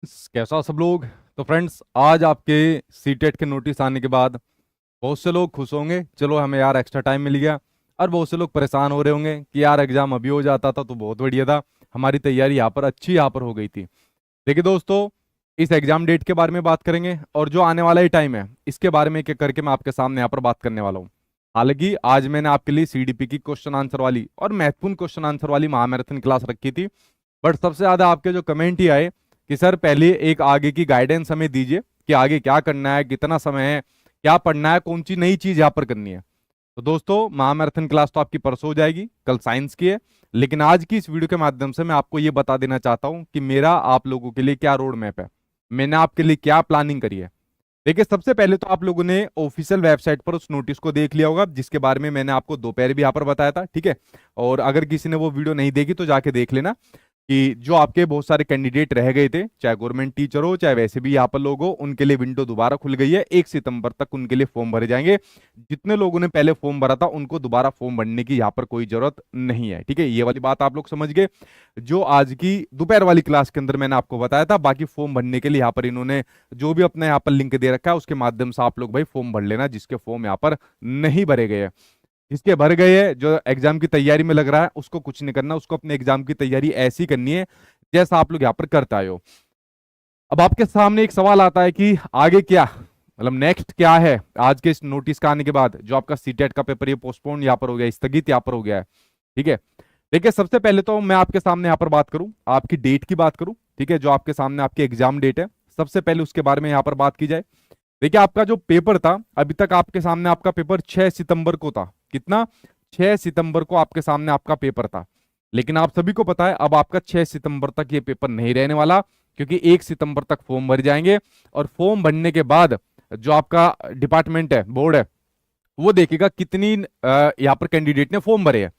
कैसा सब लोग। तो फ्रेंड्स, आज आपके सीटेट के नोटिस आने के बाद बहुत से लोग खुश होंगे, चलो हमें यार एक्स्ट्रा टाइम मिल गया। और बहुत से लोग परेशान हो रहे होंगे कि यार एग्जाम अभी हो जाता था तो बहुत बढ़िया था, हमारी तैयारी यहाँ पर हो गई थी। देखिए दोस्तों, इस एग्जाम डेट के बारे में बात करेंगे और जो आने वाला ही टाइम है इसके बारे में एक एक करके मैं आपके सामने यहाँ पर बात करने वाला हूँ। हालांकि आज मैंने आपके लिए सीडीपी की क्वेश्चन आंसर वाली और महत्वपूर्ण क्वेश्चन आंसर वाली महामैराथन क्लास रखी थी। बट सबसे ज्यादा आपके जो कमेंट ही आए कि सर पहले एक आगे की गाइडेंस हमें दीजिए कि आगे क्या करना है, कितना समय है, क्या पढ़ना है, कौन सी नई चीज यहाँ पर करनी है। तो दोस्तों, महामैराथन क्लास तो आपकी परसों हो जाएगी, कल साइंस की है। लेकिन आज की इस वीडियो के माध्यम से मैं आपको ये बता देना चाहता हूँ कि मेरा आप लोगों के लिए क्या रोड मैप है, मैंने आपके लिए क्या प्लानिंग करी है। देखिए, सबसे पहले तो आप लोगों ने ऑफिशियल वेबसाइट पर उस नोटिस को देख लिया होगा जिसके बारे में मैंने आपको दोपहर भी यहाँ पर बताया था, ठीक है। और अगर किसी ने वो वीडियो नहीं देखी तो जाके देख लेना कि जो आपके बहुत सारे कैंडिडेट रह गए थे, चाहे गवर्नमेंट टीचर हो चाहे वैसे भी यहाँ पर लोग हो, उनके लिए विंडो दोबारा खुल गई है। 1 सितंबर तक उनके लिए फॉर्म भरे जाएंगे। जितने लोगों ने पहले फॉर्म भरा था उनको दोबारा फॉर्म भरने की यहाँ पर कोई जरूरत नहीं है, ठीक है। ये वाली बात आप लोग समझ गए। जो आज की दोपहर वाली क्लास के अंदर मैंने आपको बताया था, बाकी फॉर्म भरने के लिए यहाँ पर इन्होंने जो भी अपने यहाँ पर लिंक दे रखा है उसके माध्यम से आप लोग भाई फॉर्म भर लेना, जिसके फॉर्म यहाँ पर नहीं भरे गए हैं। जिसके भर गए हैं, जो एग्जाम की तैयारी में लग रहा है, उसको कुछ नहीं करना, उसको अपने एग्जाम की तैयारी ऐसी करनी है जैसा आप लोग यहाँ पर करते आए हो। अब आपके सामने एक सवाल आता है कि आगे क्या, मतलब नेक्स्ट क्या है। आज के इस नोटिस का आने के बाद जो आपका सीटेट का पेपर ये पोस्टपोन यहाँ पर हो गया, स्थगित यहाँ पर हो गया है, ठीक है। देखिए, सबसे पहले तो मैं आपके सामने यहाँ पर बात करूं, आपकी डेट की बात करूं, ठीक है। जो आपके सामने आपकी एग्जाम डेट है, सबसे पहले उसके बारे में यहाँ पर बात की जाए। देखिए, आपका जो पेपर था अभी तक आपके सामने, आपका पेपर 6 सितंबर को था। कितना? 6 सितंबर को आपके सामने आपका पेपर था। लेकिन आप सभी को पता है अब आपका 6 सितंबर तक ये पेपर नहीं रहने वाला, क्योंकि 1 सितंबर तक फॉर्म भर जाएंगे। और फॉर्म भरने के बाद जो आपका डिपार्टमेंट है, बोर्ड है, वो देखेगा कितनी यहाँ पर कैंडिडेट ने फॉर्म भरे हैं।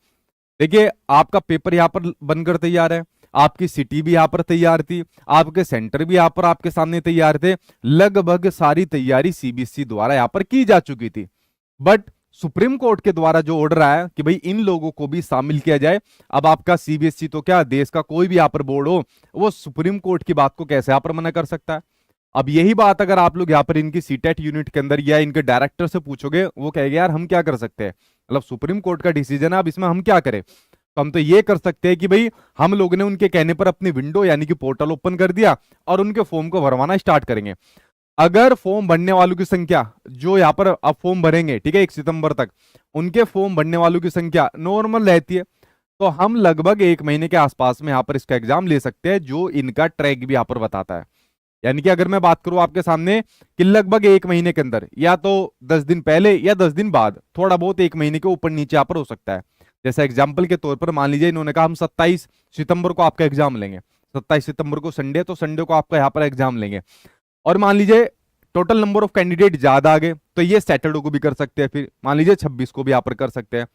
देखिए, आपका पेपर यहाँ पर बनकर तैयार है, आपकी सिटी भी यहाँ पर तैयार थी, आपके सेंटर भी यहाँ पर आपके सामने तैयार थे। लगभग सारी तैयारी सीबीएसई द्वारा यहाँ पर की जा चुकी थी। बट सुप्रीम कोर्ट के द्वारा जो ऑर्डर आया कि भाई इन लोगों को भी शामिल किया जाए। अब आपका सीबीएसई तो क्या, देश का कोई भी यहाँ पर बोर्ड हो, वो सुप्रीम कोर्ट की बात को कैसे यहाँ पर मना कर सकता है। अब यही बात अगर आप लोग यहाँ पर इनकी सीटेट यूनिट के अंदर या इनके डायरेक्टर से पूछोगे, वो कहेगा यार हम क्या कर सकते हैं, मतलब सुप्रीम कोर्ट का डिसीजन है, अब इसमें हम क्या करें। तो हम तो ये कर सकते हैं कि भाई हम लोगों ने उनके कहने पर अपनी विंडो यानी कि पोर्टल ओपन कर दिया और उनके फॉर्म को भरवाना स्टार्ट करेंगे। अगर फॉर्म भरने वालों की संख्या, जो यहाँ पर अब फॉर्म भरेंगे, ठीक है, 1 सितंबर तक उनके फॉर्म भरने वालों की संख्या नॉर्मल रहती है, तो हम लगभग 1 महीने के आसपास में यहाँ पर इसका एग्जाम ले सकते हैं, जो इनका ट्रैक भी यहाँ पर बताता है। यानी कि अगर मैं बात करूं आपके सामने कि लगभग 1 महीने के अंदर, या तो 10 दिन पहले या 10 दिन बाद, थोड़ा बहुत 1 महीने के ऊपर नीचे यहाँ पर हो सकता है। जैसे एग्जाम्पल के तौर पर मान लीजिए इन्होंने कहा हम 27 सितंबर को आपका एग्जाम लेंगे, 27 सितंबर को संडे, तो संडे को आपका यहाँ पर एग्जाम लेंगे। और मान लीजिए टोटल नंबर ऑफ कैंडिडेट ज्यादा आ गए तो ये सैटरडे को भी कर सकते हैं, फिर मान लीजिए 26 को भी यहाँ पर कर सकते हैं।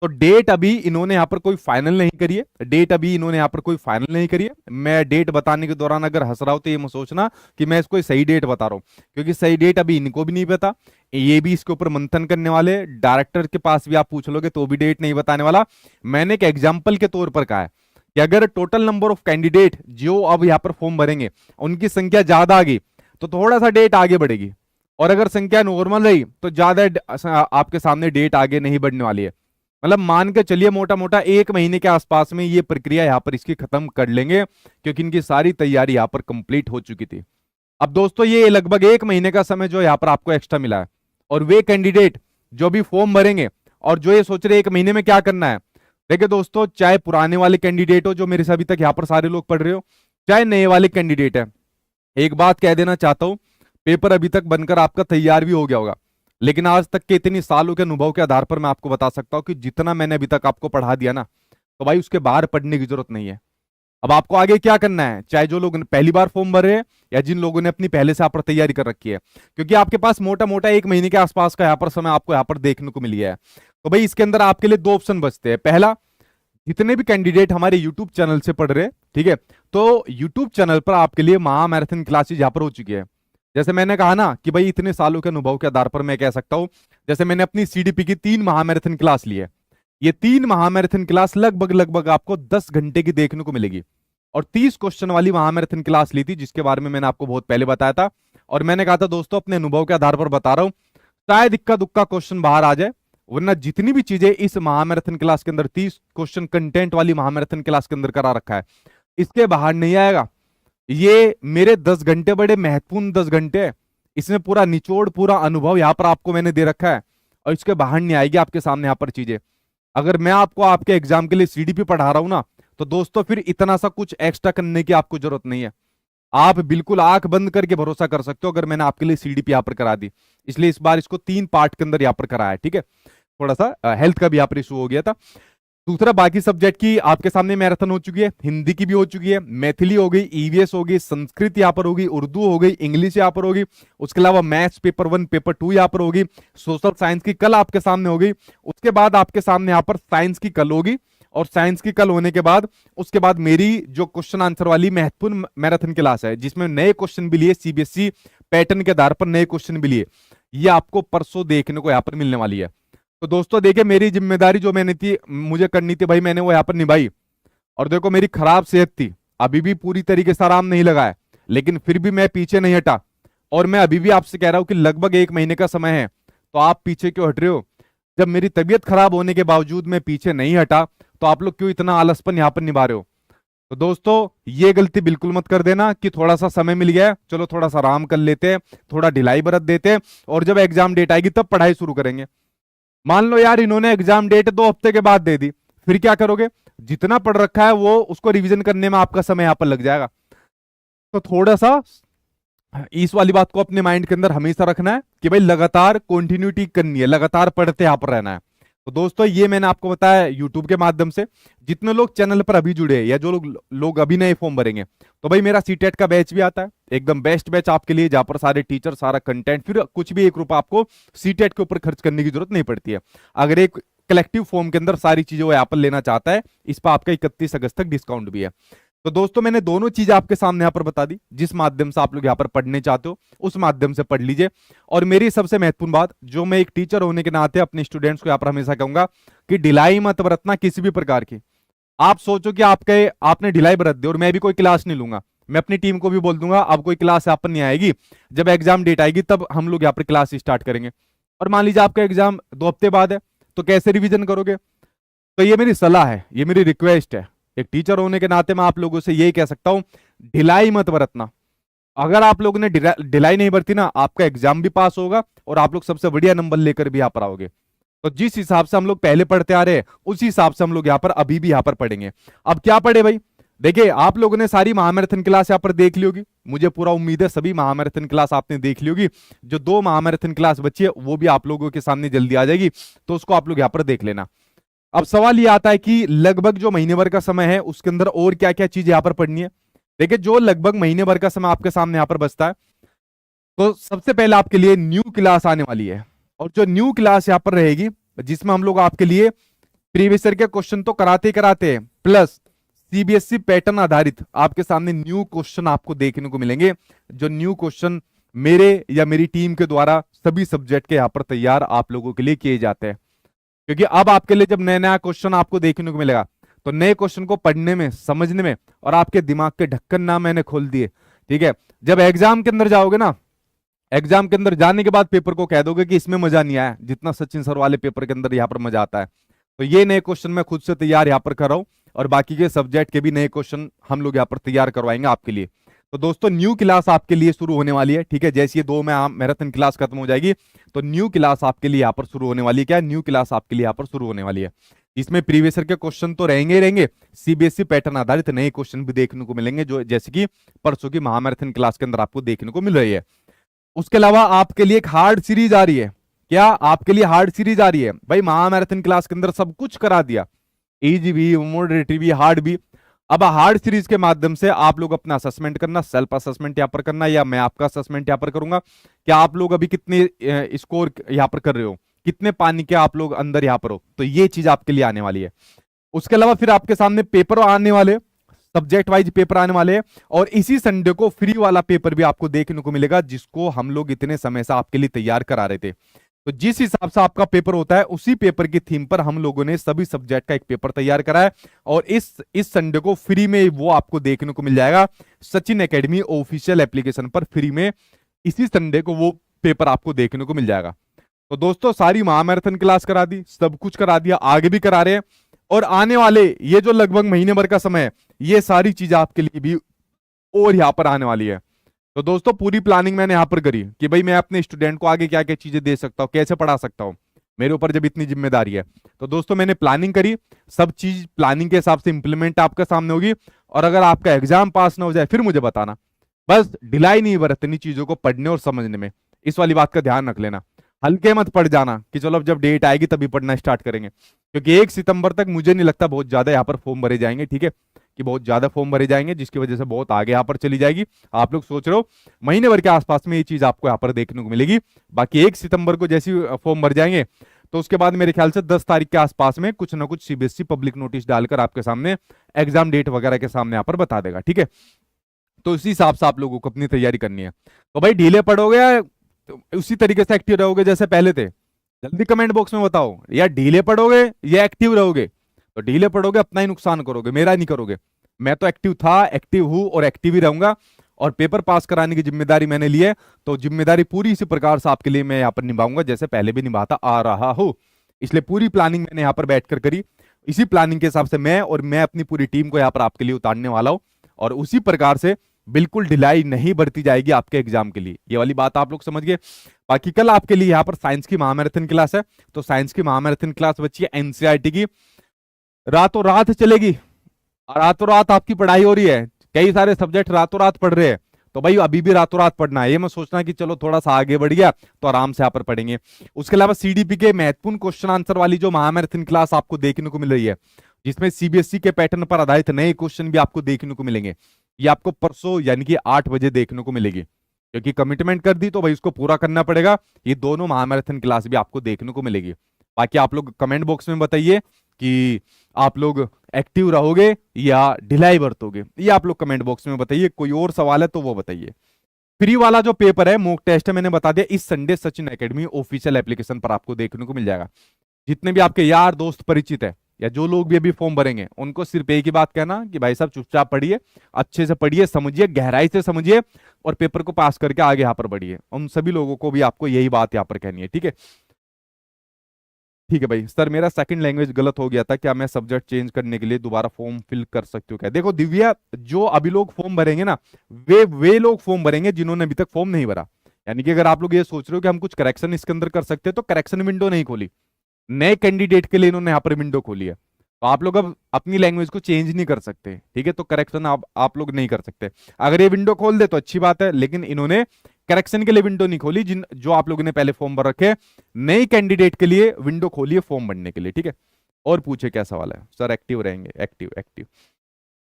तो डेट अभी इन्होंने यहाँ पर कोई फाइनल नहीं करी है, डेट अभी इन्होंने यहाँ पर कोई फाइनल नहीं करी है। मैं डेट बताने के दौरान अगर हंस रहा हूं तो ये मत सोचना कि मैं इसको सही डेट बता रहा हूं, क्योंकि सही डेट अभी इनको भी नहीं पता। ये भी इसके ऊपर मंथन करने वाले, डायरेक्टर के पास भी आप पूछ लोगे तो भी डेट नहीं बताने वाला। मैंने एक एग्जाम्पल के तौर पर कहा है कि अगर टोटल नंबर ऑफ कैंडिडेट जो अब यहाँ पर फॉर्म भरेंगे उनकी संख्या ज्यादा आ गई तो थोड़ा सा डेट आगे बढ़ेगी, और अगर संख्या नॉर्मल रही तो ज्यादा आपके सामने डेट आगे नहीं बढ़ने वाली है। मतलब मान के चलिए मोटा मोटा 1 महीने के आसपास में ये प्रक्रिया यहाँ पर इसकी खत्म कर लेंगे, क्योंकि इनकी सारी तैयारी यहाँ पर कंप्लीट हो चुकी थी। अब दोस्तों, ये लगभग 1 महीने का समय जो यहाँ पर आपको एक्स्ट्रा मिला है, और वे कैंडिडेट जो भी फॉर्म भरेंगे और जो ये सोच रहे 1 महीने में क्या करना है। देखिए दोस्तों, चाहे पुराने वाले कैंडिडेट हो जो मेरे से अभी तक यहाँ पर सारे लोग पढ़ रहे हो, चाहे नए वाले कैंडिडेट है, एक बात कह देना चाहता हूं, पेपर अभी तक बनकर आपका तैयार भी हो गया होगा, लेकिन आज तक के इतनी सालों के अनुभव के आधार पर मैं आपको बता सकता हूं कि जितना मैंने अभी तक आपको पढ़ा दिया ना, तो भाई उसके बाहर पढ़ने की जरूरत नहीं है। अब आपको आगे क्या करना है, चाहे जो लोग पहली बार फॉर्म भर रहे हैं या जिन लोगों ने अपनी पहले से आप पर तैयारी कर रखी है, क्योंकि आपके पास मोटा मोटा 1 महीने के आसपास का यहाँ पर समय आपको यहाँ पर देखने को मिल गया है। तो भाई इसके अंदर आपके लिए 2 ऑप्शन बचते हैं। पहला, जितने भी कैंडिडेट हमारे यूट्यूब चैनल से पढ़ रहे हैं, ठीक है, तो यूट्यूब चैनल पर आपके लिए महामैराथन क्लासेज यहाँ पर हो चुकी है। जैसे मैंने कहा ना कि भाई इतने सालों के अनुभव के आधार पर मैं कह सकता हूं, जैसे मैंने अपनी सीडीपी की 3 महामैराथन क्लास ली है, ये 3 महामैराथन क्लास लगभग लगभग आपको 10 घंटे की देखने को मिलेगी। और 30 क्वेश्चन वाली महामैराथन क्लास ली थी, जिसके बारे में मैंने आपको बहुत पहले बताया था। और मैंने कहा था दोस्तों अपने अनुभव के आधार पर बता रहा हूं, शायद इक्का दुक्का क्वेश्चन बाहर आ जाए, वरना जितनी भी चीजें इस महामैराथन क्लास के अंदर 30 क्वेश्चन कंटेंट वाली महामैराथन क्लास के अंदर करा रखा है, इसके बाहर नहीं आएगा। ये मेरे 10 घंटे बड़े महत्वपूर्ण 10 घंटे हैं। इसमें पूरा निचोड़, पूरा अनुभव यहाँ पर आपको मैंने दे रखा है, और इसके बाहर नहीं आएगी आपके सामने यहाँ पर चीजें। अगर मैं आपको आपके एग्जाम के लिए सीडीपी पढ़ा रहा हूं ना, तो दोस्तों फिर इतना सा कुछ एक्स्ट्रा करने की आपको जरूरत नहीं है। आप बिल्कुल आंख बंद करके भरोसा कर सकते हो अगर मैंने आपके लिए सीडीपी यहाँ पर करा दी। इसलिए इस बार इसको 3 पार्ट के अंदर यहाँ पर कराया है, ठीक है। थोड़ा सा हेल्थ का भी यहाँ पर इशू हो गया था। दूसरा, बाकी सब्जेक्ट की आपके सामने मैराथन हो चुकी है, हिंदी की भी हो चुकी है, मैथिली हो गई, ईवीएस हो गई, संस्कृत यहाँ पर होगी, उर्दू हो गई, इंग्लिश यहाँ पर होगी। उसके अलावा मैथ्स पेपर 1 पेपर 2 यहाँ पर होगी, सोशल साइंस की कल आपके सामने होगी। उसके बाद आपके सामने यहाँ पर साइंस की कल होगी, और साइंस की कल होने के बाद उसके बाद मेरी जो क्वेश्चन आंसर वाली महत्वपूर्ण मैराथन क्लास है, जिसमें नए क्वेश्चन भी लिए, सीबीएसई पैटर्न के आधार पर नए क्वेश्चन भी लिए, ये आपको परसों देखने को यहाँ पर मिलने वाली है। तो दोस्तों देखिए, मेरी जिम्मेदारी जो मैंने थी, मुझे करनी थी भाई, मैंने वो यहाँ पर निभाई। और देखो, मेरी खराब सेहत थी, अभी भी पूरी तरीके से आराम नहीं लगा है, लेकिन फिर भी मैं पीछे नहीं हटा। और मैं अभी भी आपसे कह रहा हूं कि लगभग 1 महीने का समय है, तो आप पीछे क्यों हट रहे हो? जब मेरी तबीयत खराब होने के बावजूद मैं पीछे नहीं हटा, तो आप लोग क्यों इतना आलसपन यहाँ पर निभा रहे हो? तो दोस्तों ये गलती बिल्कुल मत कर देना कि थोड़ा सा समय मिल गया है, चलो थोड़ा सा आराम कर लेते हैं, थोड़ा ढिलाई बरत देते हैं, और जब एग्जाम डेट आएगी तब पढ़ाई शुरू करेंगे। मान लो यार इन्होंने एग्जाम डेट 2 हफ्ते के बाद दे दी, फिर क्या करोगे? जितना पढ़ रखा है वो उसको रिवीजन करने में आपका समय यहाँ पर लग जाएगा। तो थोड़ा सा इस वाली बात को अपने माइंड के अंदर हमेशा रखना है कि भाई लगातार कंटिन्यूटी करनी है, लगातार पढ़ते यहाँ पर रहना है। तो दोस्तों ये मैंने आपको बताया यूट्यूब के माध्यम से। जितने लोग चैनल पर अभी जुड़े हैं या जो लोग अभी नए फॉर्म भरेंगे, तो भाई मेरा सीटेट का बैच भी आता है, एकदम बेस्ट बैच आपके लिए, जहां पर सारे टीचर, सारा कंटेंट, फिर कुछ भी 1 रुपया आपको सीटेट के ऊपर खर्च करने की जरूरत नहीं पड़ती है। अगर एक कलेक्टिव फॉर्म के अंदर सारी चीजें वो एप्पल लेना चाहता है, इस पर आपका 31 अगस्त तक डिस्काउंट भी है। तो दोस्तों मैंने दोनों चीजें आपके सामने यहाँ पर बता दी, जिस माध्यम से आप लोग यहाँ पर पढ़ने चाहते हो उस माध्यम से पढ़ लीजिए। और मेरी सबसे महत्वपूर्ण बात, जो मैं एक टीचर होने के नाते अपने स्टूडेंट्स को यहाँ पर हमेशा कहूंगा कि ढिलाई मत बरतना किसी भी प्रकार की। आप सोचो कि आपने ढिलाई बरत दी और मैं भी कोई क्लास नहीं लूंगा, मैं अपनी टीम को भी बोल दूंगा अब कोई क्लास यहाँ पर नहीं आएगी, जब एग्जाम डेट आएगी तब हम लोग यहाँ पर क्लास स्टार्ट करेंगे। और मान लीजिए आपका एग्जाम 2 हफ्ते बाद है, तो कैसे रिविजन करोगे? तो ये मेरी सलाह है, ये मेरी रिक्वेस्ट है, एक टीचर होने के नाते मैं आप लोगों से यही कह सकता हूं, ढिलाई मत बरतना। अगर आप लोगों ने ढिलाई नहीं बरती ना, आपका एग्जाम भी पास होगा और आप लोग सबसे बढ़िया नंबर लेकर भी यहाँ पर आओगे। तो जिस हिसाब से हम लोग पहले पढ़ते आ रहे हैं, उसी हिसाब से हम लोग यहाँ पर अभी भी यहाँ पर पढ़ेंगे। अब क्या पढ़े भाई? देखिए, आप लोगों ने सारी महामैराथन क्लास यहाँ पर देख ली होगी, मुझे पूरा उम्मीद है सभी महामैराथन क्लास आपने देख ली होगी। जो 2 महामैराथन क्लास बची है वो भी आप लोगों के सामने जल्दी आ जाएगी, तो उसको आप लोग यहाँ पर देख लेना। अब सवाल ये आता है कि लगभग जो महीने भर का समय है उसके अंदर और क्या क्या चीज यहाँ पर पढ़नी है। देखिए, जो लगभग महीने भर का समय आपके सामने यहाँ पर बचता है, तो सबसे पहले आपके लिए न्यू क्लास आने वाली है। और जो न्यू क्लास यहाँ पर रहेगी, जिसमें हम लोग आपके लिए प्रीवियस ईयर के क्वेश्चन तो कराते ही कराते हैं, प्लस सीबीएसई पैटर्न आधारित आपके सामने न्यू क्वेश्चन आपको देखने को मिलेंगे। जो न्यू क्वेश्चन मेरे या मेरी टीम के द्वारा सभी सब्जेक्ट के यहाँ पर तैयार आप लोगों के लिए किए जाते हैं। क्योंकि अब आपके लिए जब नया नया क्वेश्चन आपको देखने को मिलेगा, तो नए क्वेश्चन को पढ़ने में, समझने में, और आपके दिमाग के ढक्कन ना मैंने खोल दिए, ठीक है। जब एग्जाम के अंदर जाओगे ना, एग्जाम के अंदर जाने के बाद पेपर को कह दोगे कि इसमें मजा नहीं आया जितना सचिन सर वाले पेपर के अंदर यहाँ पर मजा आता है। तो ये नए क्वेश्चन मैं खुद से तैयार यहाँ पर कर रहा हूँ, और बाकी के सब्जेक्ट के भी नए क्वेश्चन हम लोग यहाँ पर तैयार करवाएंगे आपके लिए। तो दोस्तों न्यू क्लास आपके लिए शुरू होने वाली है, ठीक है। जैसे ये 2 में मैराथन क्लास खत्म हो जाएगी, तो न्यू क्लास आपके लिए यहाँ पर शुरू होने वाली है। क्या न्यू क्लास आपके लिए यहाँ पर शुरू होने वाली है? इसमें प्रीवियस ईयर के क्वेश्चन तो रहेंगे ही रहेंगे, सीबीएसई पैटर्न आधारित नए क्वेश्चन भी देखने को मिलेंगे, जो जैसे कि परसों की महामैराथन क्लास के अंदर आपको देखने को मिल रही है। उसके अलावा आपके लिए एक हार्ड सीरीज आ रही है। क्या आपके लिए हार्ड सीरीज आ रही है? भाई महामैराथन क्लास के अंदर सब कुछ करा दिया, इजी भी, मॉडरेट भी, हार्ड भी। अब हार्ड सीरीज के माध्यम से आप लोग अपना असेसमेंट करना, सेल्फ असेसमेंट यहाँ पर करना, या मैं आपका असेसमेंट यहाँ पर करूंगा। क्या आप लोग अभी कितने स्कोर यहाँ पर कर रहे हो, कितने पानी के आप लोग अंदर यहाँ पर हो, तो ये चीज आपके लिए आने वाली है। उसके अलावा फिर आपके सामने पेपर आने वाले, सब्जेक्ट वाइज पेपर आने वाले हैं, और इसी संडे को फ्री वाला पेपर भी आपको देखने को मिलेगा, जिसको हम लोग इतने समय से आपके लिए तैयार करा रहे थे। तो जिस हिसाब से आपका पेपर होता है उसी पेपर की थीम पर हम लोगों ने सभी सब्जेक्ट का एक पेपर तैयार करा है, और इस संडे को फ्री में वो आपको देखने को मिल जाएगा सचिन एकेडमी ऑफिशियल एप्लीकेशन पर। फ्री में इसी संडे को वो पेपर आपको देखने को मिल जाएगा। तो दोस्तों सारी महामैराथन क्लास करा दी, सब कुछ करा दिया, आगे भी करा रहे हैं, और आने वाले ये जो लगभग महीने भर का समय है, ये सारी चीजें आपके लिए भी और यहाँ पर आने वाली है। तो दोस्तों पूरी प्लानिंग मैंने यहाँ पर करी कि भाई मैं अपने स्टूडेंट को आगे क्या क्या चीजें दे सकता हूँ, कैसे पढ़ा सकता हूँ, मेरे ऊपर जब इतनी जिम्मेदारी है। तो दोस्तों मैंने प्लानिंग करी, सब चीज प्लानिंग के हिसाब से इंप्लीमेंट आपके सामने होगी। और अगर आपका एग्जाम पास ना हो जाए फिर मुझे बताना, बस ढिलाई नहीं बरतनी चीजों को पढ़ने और समझने में, इस वाली बात का ध्यान रख लेना। हल्के मत पढ़ जाना कि चलो अब जब डेट आएगी तभी पढ़ना स्टार्ट करेंगे, क्योंकि 1 सितंबर तक मुझे नहीं लगता बहुत ज्यादा यहाँ पर फॉर्म भरे जाएंगे। ठीक है, कि बहुत ज्यादा फॉर्म भरे जाएंगे जिसकी वजह से बहुत आगे यहाँ पर चली जाएगी। आप लोग सोच रहे हो महीने भर के आसपास में ये चीज आपको यहाँ पर देखने को मिलेगी। बाकी 1 सितंबर को जैसे फॉर्म भर जाएंगे तो उसके बाद मेरे ख्याल से 10 तारीख के आसपास में कुछ ना कुछ सीबीएसई पब्लिक नोटिस डालकर आपके सामने एग्जाम डेट वगैरह के सामने यहाँ पर बता देगा। ठीक है, तो इसी हिसाब से आप लोगों को अपनी तैयारी करनी है। तो भाई ढीले पड़ोगे या तो उसी तरीके से एक्टिव रहोगे जैसे पहले थे? जल्दी कमेंट बॉक्स में बताओ, या ढीले पड़ोगे या एक्टिव रहोगे? तो ढीले पड़ोगे अपना ही नुकसान करोगे, मेरा नहीं करोगे। मैं तो एक्टिव था, एक्टिव हूं और एक्टिव ही रहूंगा, और पेपर पास कराने की जिम्मेदारी मैंने ली है, तो जिम्मेदारी पूरी इसी प्रकार से आपके लिए मैं यहाँ पर निभाऊंगा जैसे पहले भी निभाता आ रहा हूं। इसलिए पूरी प्लानिंग मैंने यहाँ पर बैठकर करी, इसी प्लानिंग के हिसाब से मैं अपनी पूरी टीम को यहाँ पर आपके लिए उतारने वाला हूं, और उसी प्रकार से बिल्कुल ढिलाई नहीं बरती जाएगी आपके एग्जाम के लिए। ये वाली बात आप लोग समझ गए। बाकी कल आपके लिए यहाँ पर साइंस की महामैराथन क्लास है, तो साइंस की महामैराथन क्लास बच्ची है एनसीईआरटी की, रातों रात चलेगी, रातों रात आपकी पढ़ाई हो रही है, कई सारे सब्जेक्ट रातों रात पढ़ रहे हैं, तो भाई अभी भी रातों रात पढ़ना है। ये मैं सोचना कि चलो थोड़ा सा आगे बढ़ गया तो आराम से यहाँ पर पढ़ेंगे। उसके अलावा सीडीपी के महत्वपूर्ण क्वेश्चन आंसर वाली जो महामैराथन क्लास आपको देखने को मिल रही है, जिसमें सीबीएसई के पैटर्न पर आधारित नए क्वेश्चन भी आपको देखने को मिलेंगे, ये आपको परसों यानी कि 8 बजे देखने को मिलेगी, क्योंकि कमिटमेंट कर दी तो भाई उसको पूरा करना पड़ेगा। ये दोनों महामैराथन क्लास भी आपको देखने को मिलेगी। बाकी आप लोग कमेंट बॉक्स में बताइए कि आप लोग एक्टिव रहोगे या ढिलाई बरतोगे, ये आप लोग कमेंट बॉक्स में बताइए। कोई और सवाल है तो वो बताइए। फ्री वाला जो पेपर है, मॉक टेस्ट है, मैंने बता दिया इस Sunday Sachin academy official application पर आपको देखने को मिल जाएगा। जितने भी आपके यार दोस्त परिचित है या जो लोग भी अभी फॉर्म भरेंगे, उनको सिर्फ एक ही बात कहना कि भाई साहब चुपचाप पढ़िए, अच्छे से पढ़िए, समझिए, गहराई से समझिए, और पेपर को पास करके आगे यहाँ पर बढ़िए। उन सभी लोगों को भी आपको यही बात यहाँ पर कहनी है। ठीक है, ठीक है भाई। सर मेरा सेकंड लैंग्वेज गलत हो गया था, क्या मैं सब्जेक्ट चेंज करने के लिए दोबारा फॉर्म फिल कर सकती हूँ क्या? देखो दिव्या, जो अभी लोग फॉर्म भरेंगे ना, वे लोग फॉर्म भरेंगे जिन्होंने अभी तक फॉर्म नहीं भरा। यानी कि अगर आप लोग ये सोच रहे हो कि हम कुछ करेक्शन इसके अंदर कर सकते हैं, तो करेक्शन विंडो नहीं खोली, नए कैंडिडेट के लिए इन्होंने यहाँ पर विंडो खोली है। तो आप लोग अब अपनी लैंग्वेज को चेंज नहीं कर सकते। ठीक है, तो करेक्शन आप लोग नहीं कर सकते। अगर ये विंडो खोल दे तो अच्छी बात है, लेकिन इन्होंने करेक्शन के लिए विंडो नहीं खोली, जो आप लोगों ने पहले फॉर्म भर रखे, नई कैंडिडेट के लिए विंडो खोली है फॉर्म भरने के लिए। ठीक है, और पूछे क्या सवाल है? सर एक्टिव रहेंगे, एक्टिव एक्टिव।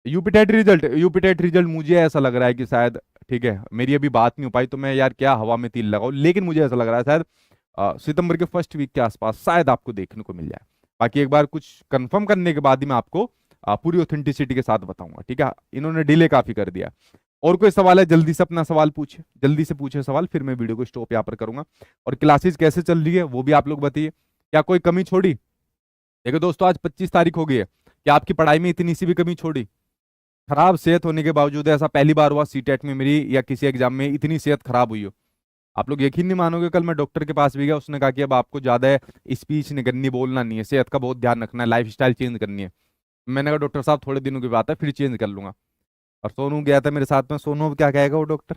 यूपीटेट रिजल्ट मुझे ऐसा लग रहा है कि शायद, ठीक है मेरी अभी बात नहीं हो पाई तो मैं यार क्या हवा में तीर लगाऊं, लेकिन मुझे ऐसा लग रहा है शायद सितंबर के फर्स्ट वीक के आसपास शायद आपको देखने को मिल जाए। बाकी एक बार कुछ कंफर्म करने के बाद ही मैं आपको पूरी ऑथेंटिसिटी के साथ बताऊंगा। ठीक है, इन्होंने डिले काफी कर दिया। और कोई सवाल है जल्दी से अपना सवाल पूछे, जल्दी से पूछे सवाल, फिर मैं वीडियो को स्टॉप यहाँ पर करूंगा। और क्लासेस कैसे चल रही है वो भी आप लोग बताइए, क्या कोई कमी छोड़ी? देखो दोस्तों आज 25 तारीख हो गई है, क्या आपकी पढ़ाई में इतनी सी भी कमी छोड़ी? खराब सेहत होने के बावजूद, ऐसा पहली बार हुआ सीटेट में मेरी या किसी एग्जाम में इतनी सेहत खराब हुई हो? आप लोग यकीन नहीं मानोगे, कल मैं डॉक्टर के पास भी गया, उसने कहा कि अब आपको ज्यादा स्पीच नहीं करनी, बोलना नहीं है, सेहत का बहुत ध्यान रखना है, लाइफ स्टाइल चेंज करनी है। मैंने कहा डॉक्टर साहब थोड़े दिनों की बात है, फिर चेंज कर लूंगा। और सोनू गया था मेरे साथ में, सोनू अब क्या कहेगा वो डॉक्टर?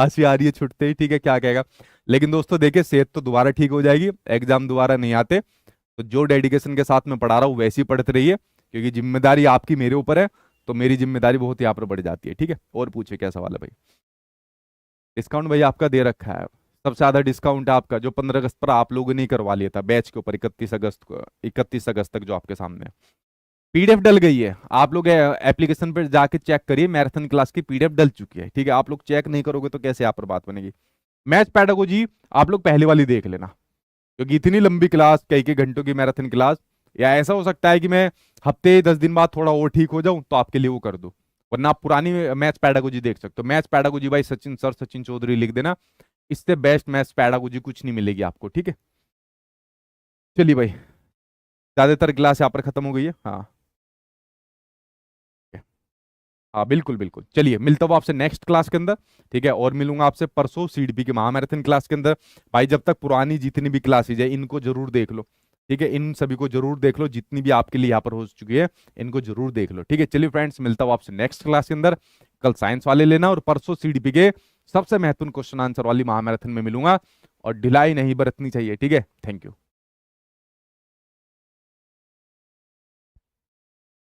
हंसी आ रही है छुटते ही, ठीक है क्या कहेगा। लेकिन दोस्तों देखिए सेहत तो दोबारा ठीक हो जाएगी, एग्जाम दोबारा नहीं आते, तो जो डेडिकेशन के साथ मैं पढ़ा रहा हूँ वैसे ही पढ़ते रहिए, क्योंकि जिम्मेदारी आपकी मेरे ऊपर है, तो मेरी जिम्मेदारी बहुत यहाँ पर बढ़ जाती है। ठीक है, और पूछे क्या सवाल है भाई? डिस्काउंट भाई आपका दे रखा है, सबसे ज्यादा डिस्काउंट है आपका, जो 15 अगस्त पर आप लोगों ने करवा लिया था बैच के ऊपर, 31 अगस्त तक जो आपके सामने है। पीडीएफ डल गई है, आप लोग एप्लीकेशन पर जाके चेक करिए, मैराथन क्लास की पीडीएफ डल चुकी है। ठीक है, आप लोग चेक नहीं करोगे तो कैसे यहाँ पर बात बनेगी। मैथ पैडागोजी आप लोग पहले वाली देख लेना, क्योंकि इतनी लंबी क्लास, कई कई घंटों की मैराथन क्लास, या ऐसा हो सकता है कि मैं हफ्ते 10 दिन बाद थोड़ा और ठीक हो जाऊं तो आपके लिए वो कर दूं, वरना आप पुरानी मैथ्स पैडागोजी देख सकते हो। मैथ्स पैडागोजी भाई सचिन सर, सचिन चौधरी लिख देना, इससे बेस्ट मैथ्स पेडागोजी कुछ नहीं मिलेगी आपको, ठीक है। चलिए भाई, ज्यादातर क्लास यहाँ पर खत्म हो गई है। हाँ हाँ बिल्कुल बिल्कुल, चलिए मिलता हूँ आपसे नेक्स्ट क्लास के अंदर, ठीक है। और मिलूंगा आपसे परसों सीडीपी के महामैराथन क्लास के अंदर। भाई जब तक पुरानी जितनी भी क्लासेज है इनको जरूर देख लो, ठीक है। इन सभी को जरूर देख लो, जितनी भी आपके लिए यहाँ पर हो चुकी है इनको जरूर देख लो, ठीक है। चलिए फ्रेंड्स, मिलता हूँ आपसे नेक्स्ट क्लास के अंदर। कल साइंस वाले लेना, और परसों सीडीपी के सबसे महत्वपूर्ण क्वेश्चन आंसर वाली महामैराथन में मिलूंगा। और ढिलाई नहीं बरतनी चाहिए, ठीक है। Thank you.